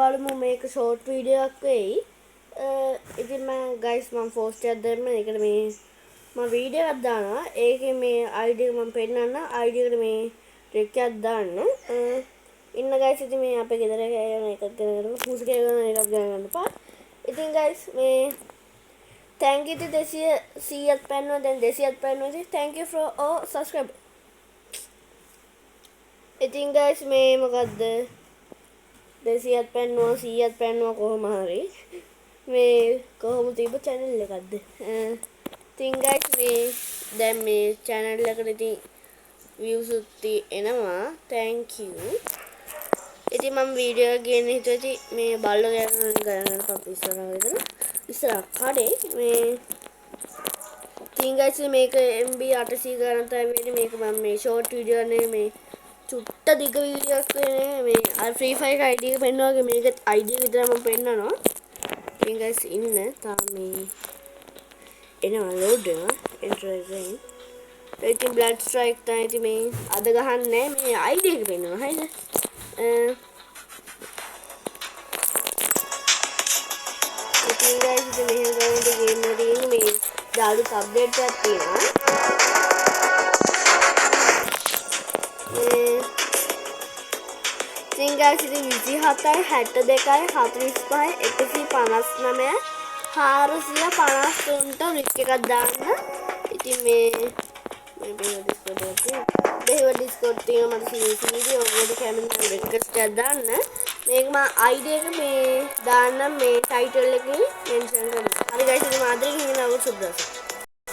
බලමු මේක short video එකක් වෙයි. ඉතින් මම ගයිස් මම පෝස්ට් එකක් දැම්ම. ඒකට මේ මම වීඩියෝ එකක් දානවා. ඒකේ මේ ID එක මම පෙන්නන්න. ID එකට මේ ට්‍රික් එකක් දාන්න. ඉන්න ගයිස් ඉතින් මේ අපේ ගෙදර යන එකක් ගන්න පුසු කියලා එකක් ගන්න එපා. ඉතින් ගයිස් මේ thank you to 200ක් පැන්නුවා. දැන් 200ක් පැන්නුවා. Thank you for all subscribe. ඉතින් ගයිස් මේ මොකද්ද 200ක් පැන්නුවා 100ක් පැන්නුවා කොහොම හරි මේ කොහොම තිබ්බ channel එකක්ද ඉතින් guys මේ දැන් මේ channel එකට ඉතින් views උත් එනවා thank you ඉතින් මම වීඩියෝ එක ගේන්න හිතුවා මේ බල්ලෝ ගන්න පප් ඉස්සරහ කඩේ මේ ඉතින් guys මේක MB 800 ගණන් තමයි මේක මම මේ short video නේ මේ චුට්ට දිග වීඩියෝ එකක් වෙන්නේ මේ අර Free Fire ID එක පෙන්නවා වගේ මේක ID එක විතර මම පෙන්නනවා. ඉතින් guys ඉන්න තාම මේ එනවා load වෙනවා enter again. ඉතින් blood strike තමයි ඉතින් මේ අද ගහන්නේ මේ ID එක පෙන්නවා හරිද? ඉතින් guys ඉතින් මෙහෙම ගමන් ගේම් එකේ මේ දාලු අප්ඩේට් එකක් තියෙනවා. ඉතින් guys ඉතින් 27යි 62යි 45යි 159යි 453ට රික් එකක් දාන්න. ඉතින් මේ Discord තියෙනවා මට වීඩියෝ ඔයගොල්ලෝ කැමති නම් රික්වෙස්ට් එකක් දාන්න. මේක මම ID එක මේ දාන්නම් මේ ටයිටල් එකේ මෙන්ෂන් කරනවා. හරි guys ඉතින් මාදරේ හිමිනව සුබ දවසක්.